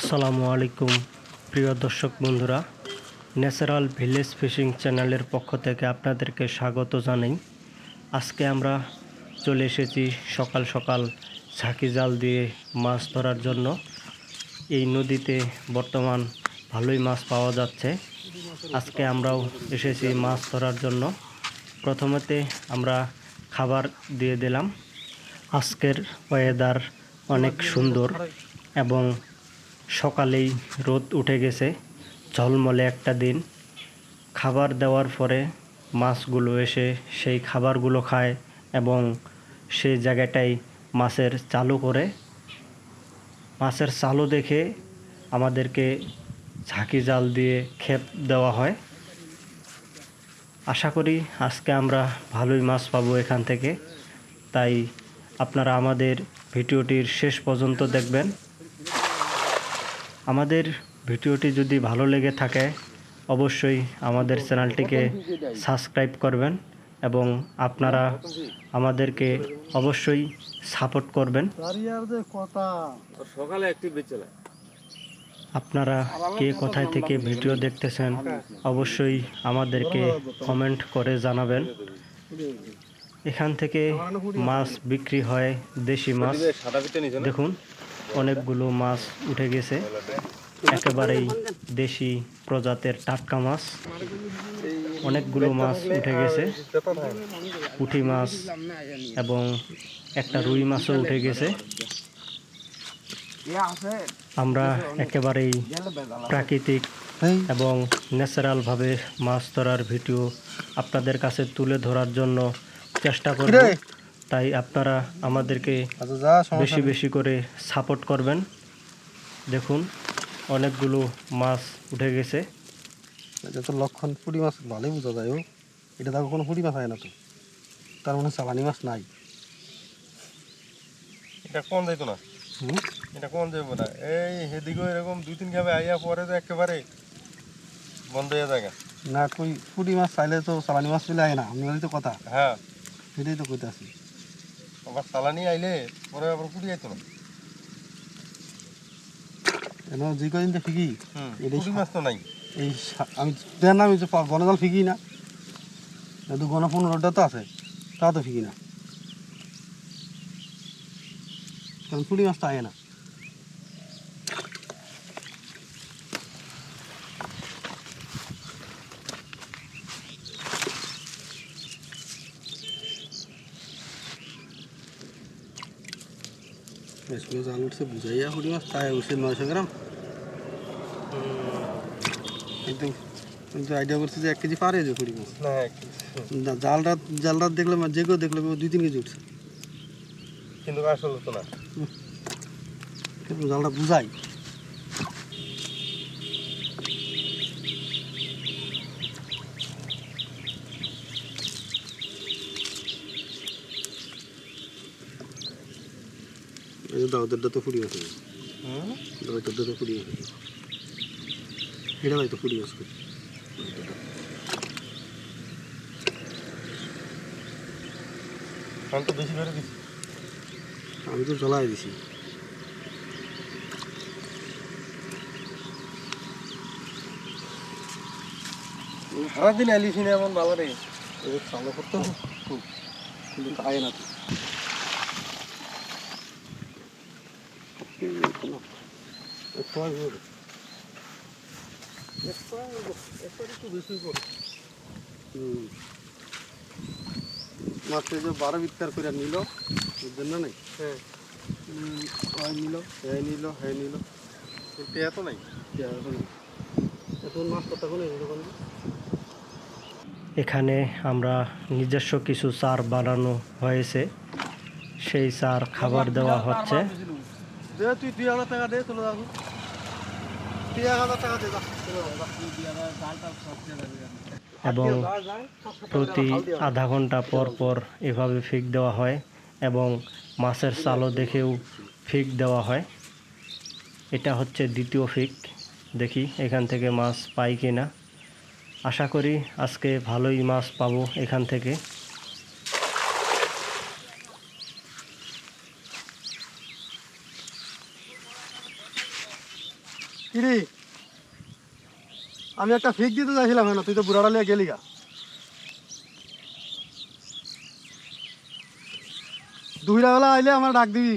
আসসালামু আলাইকুম প্রিয় দর্শক বন্ধুরা, ন্যাচারাল ভিলেজ ফিশিং চ্যানেলের পক্ষ থেকে আপনাদেরকে স্বাগত জানাই। আজকে আমরা চলে এসেছি সকাল সকাল ঝাঁকি জাল দিয়ে মাছ ধরার জন্য। এই নদীতে বর্তমান ভালোই মাছ পাওয়া যাচ্ছে। আজকে আমরাও এসেছি মাছ ধরার জন্য। প্রথমতে আমরা খাবার দিয়ে দিলাম। আজকের ওয়েদার অনেক সুন্দর এবং সকালেই রোদ উঠে গেছে, ঝলমলে একটা দিন। খাবার দেওয়ার পরে মাছগুলো এসে সেই খাবারগুলো খায় এবং সেই জায়গাটাই মাছের চালু করে। মাছের চালু দেখে আমাদেরকে ঝাঁকি জাল দিয়ে খেপ দেওয়া হয়। আশা করি আজকে আমরা ভালোই মাছ পাবো এখান থেকে, তাই আপনারা আমাদের ভিডিওটির শেষ পর্যন্ত দেখবেন। আমাদের ভিডিওটি যদি ভালো লেগে থাকে অবশ্যই আমাদের চ্যানেলটিকে সাবস্ক্রাইব করবেন এবং আপনারা আমাদেরকে অবশ্যই সাপোর্ট করবেন। আপনারা কে কোথায় থেকে ভিডিও দেখতেছেন অবশ্যই আমাদেরকে কমেন্ট করে জানাবেন। এখান থেকে মাছ বিক্রি হয়, দেশি মাছ। দেখুন অনেকগুলো মাছ উঠে গেছে, একেবারেই দেশি প্রজাতির টাটকা মাছ। অনেকগুলো মাছ উঠে গেছে, পুঁটি মাছ এবং একটা রুই মাছও উঠে গেছে। আমরা একেবারেই প্রাকৃতিক এবং ন্যাচারালভাবে মাছ ধরার ভিডিও আপনাদের কাছে তুলে ধরার জন্য চেষ্টা করব, তাই আপনারা আমাদেরকে বেশি বেশি করে সাপোর্ট করবেন। দেখুন অনেকগুলো মাছ উঠে গেছে। এটা তো লক্ষণ পুঁটি মাছ ভালোই বোঝা যায়। ও এটা দেখো কোনো পুঁটি মাছ হয় না তো, তার মানে চালানি মাছ নাই। এটা কোন যাইতো না, এটা কোন যাইব না। এই হেদিকে এরকম দুই তিন খাবে আইয়া পরে তো একেবারে বন্ধ হয়ে যায় না। কই পুঁটি মাছ চাইলে তো চালানি মাছ পেলে আয় না, আমি তো কথা। হ্যাঁ সেটাই তো কইতে আছি। আবার চালানি আইলে পরে আবার পুড়ি আইতো না। যে কদিন তো ফিকি পুঁটি মাছ তো নাই। এই আমি দেন আমি যে গণজাল ফিকি না, দু গণ 15টা তো আছে, তা তো ফিকি না, কারণ পুঁটি মাছ তো আয় না। জাল উঠছে বুঝাইয়া পুঁটি মাছ তাই উঠছে 900 গ্রাম। কিন্তু কিন্তু আইডিয়া করছে যে 1 কেজি পারে যে পুঁটি মাছ। না জালটা দেখলে যে কেউ দেখলে 2-3 কেজি উঠছে, কিন্তু আসলে তো না। কিন্তু জালটা বুঝাই। দাওদেরটা তো পুঁটি মাছ, দাওদেরটা তো পুঁটি মাছ, এটা ভাই তো পুঁটি মাছ। আমি তো বেশি করে দিচ্ছি, আমি তো জ্বলাই দিছি। সারাদিন আলিসি না এমন ভালো রে। চালু করতে হবে খুব, কিন্তু আয় না তো। মাত্র যে 12 বিত্তার করে নিল বুঝলেন না? নাই নিল, হ্যাঁ নিল, কিন্তু এত নাই। এখন মাছ কথা কোনো এরকম। এখানে আমরা নিজস্ব কিছু চার বানানো হয়েছে, সেই চার খাবার দেওয়া হচ্ছে তুই 2000 টাকা দে, চলে যাবো। 3000 টাকা দে, এবং প্রতি আধা ঘন্টা পর পর এভাবে ফিক দেওয়া হয় এবং মাছের চালও দেখেও ফিক দেওয়া হয়। এটা হচ্ছে দ্বিতীয় ফিক। দেখি এখান থেকে মাছ পাই কিনা। আশা করি আজকে ভালোই মাছ পাবো এখান থেকে। কিরে আমি একটা ফিক দিতে চাইছিলাম না, তুই তো বুড়াটা লিয়ে গেলি গা। দুইটা বেলা আইলে আমার ডাক দিবি,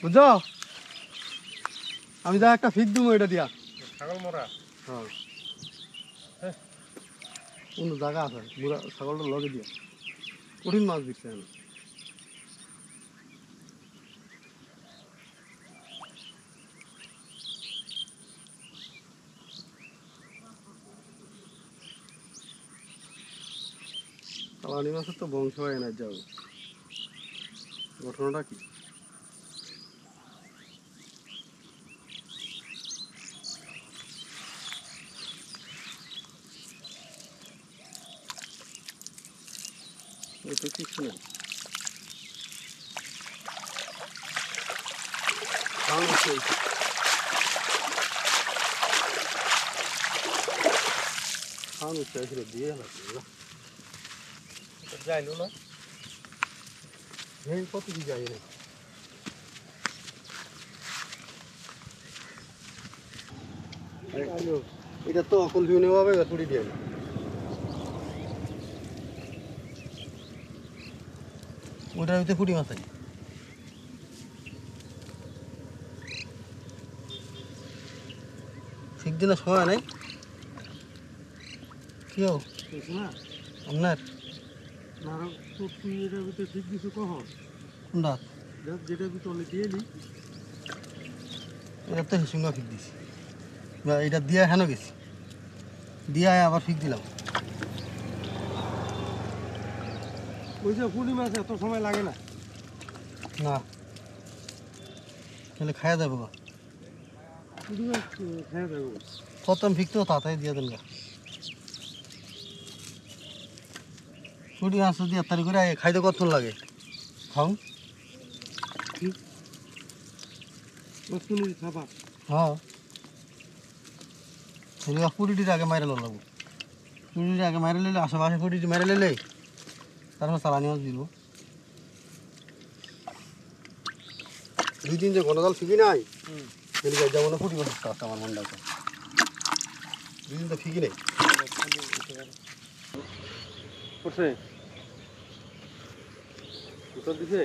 বুঝছ? আমি যা একটা ফিক দিব এটা দিয়া। ছাগল মরা হ্যাঁ কোন জায়গা আছে বুড়া ছাগলটা লগে দিয়া কঠিন মাছ দিচ্ছে আমি। কালানি মাছের তো বংশ হয় না, যাও ঘটনাটা কি? এটা কিছু নেই। খাওয়ানো চাইছিল দিয়ে লাগবে যাইলো না কত কি যাই না। এটা তো অকল ভিউনে পাবে ছুটি দিয়ে ওটার ভিতরে ফুটি মাছ আছে। ঠিক দিনের সময় নাই কি হোক আপনার এটার ভিতরে ঠিক কিছু কখন কোনটা যেটার ভিতরে অনেক দিয়ে এলি এটা তো হিসুঙ্গা ফিক দিছি, এটা দিয়ে হেন গেছি, দিয়ে আবার ফিক দিলাম। ওই যে পুলি মাছ এত সময় লাগে না। না তাহলে খাইয়া যাবো গা, পুলি মাছ খেয়ে দেবো। কত আমি ফিক তো তাড়াতাড়ি দিয়ে দেন গা। ছুটি মাছ দিয়ে তাড়ি করে খাইতে কতক্ষণ লাগে খাও? 10 মিনিট খাবা। হ্যাঁ কুড়িটির আগে মাইরে লাগবো, কুড়িটির আগে মাইরে নিলে আশেপাশে কুড়িটি মাইরে নিলে তারপর চালানি মাছ দিব। 2-3 যে ঘন জাল ফিকি নাই এদিকে যাবো না, ফুটি মাছ আসতে আমার মনটা 2 দিন তো ফিকি নেই। করছে উত্তর দিছে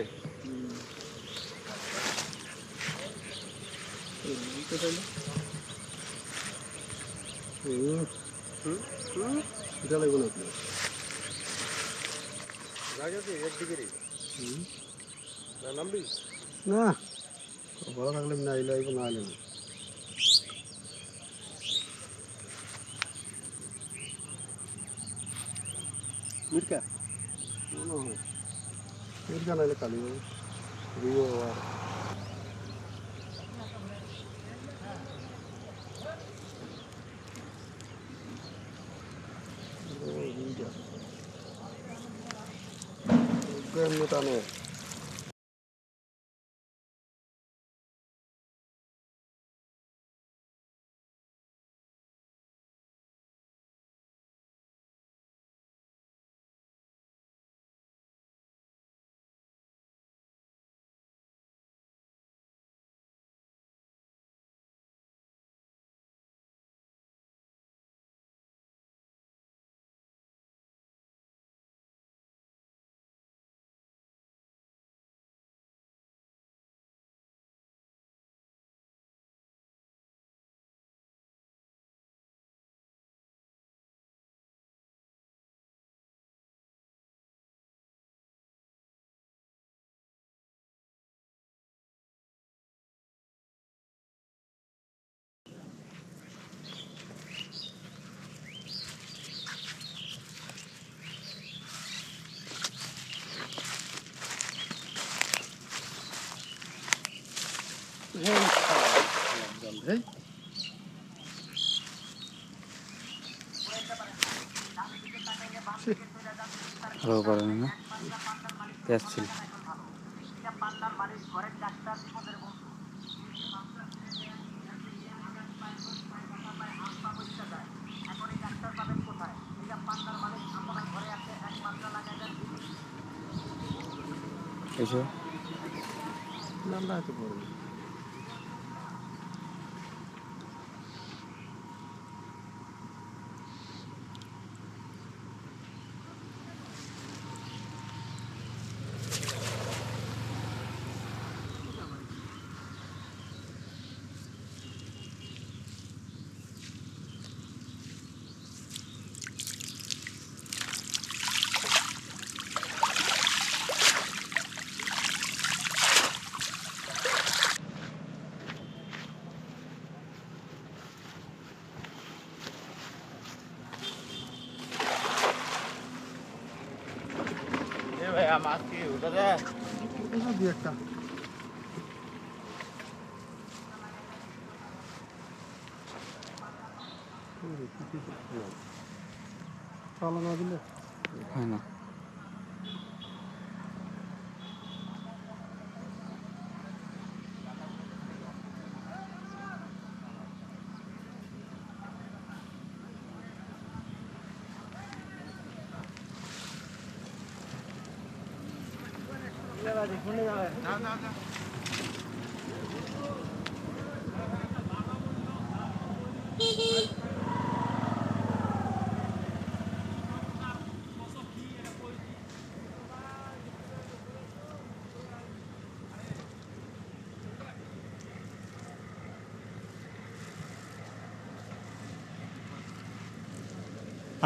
এটা লাগবে না জায়গাতে একদিকে না নামবি না বড় থাকলে না এলে না এলে না। মির্কা মির্কা নাইলে কালি রিও আর টানে ভালো পারে না পেঁয়াজ ছিল এসে নামটা হয়তো পড়বে দুই একটা চালা না দিলে হয় না।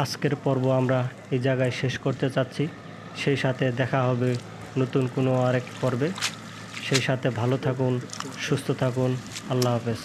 আজকের পর্ব আমরা এই জায়গায় শেষ করতে চাচ্ছি। সেই সাথে দেখা হবে নতুন কোনো আরেক পর্বে। সেই সাথে ভালো থাকুন, সুস্থ থাকুন। আল্লাহ হাফেজ।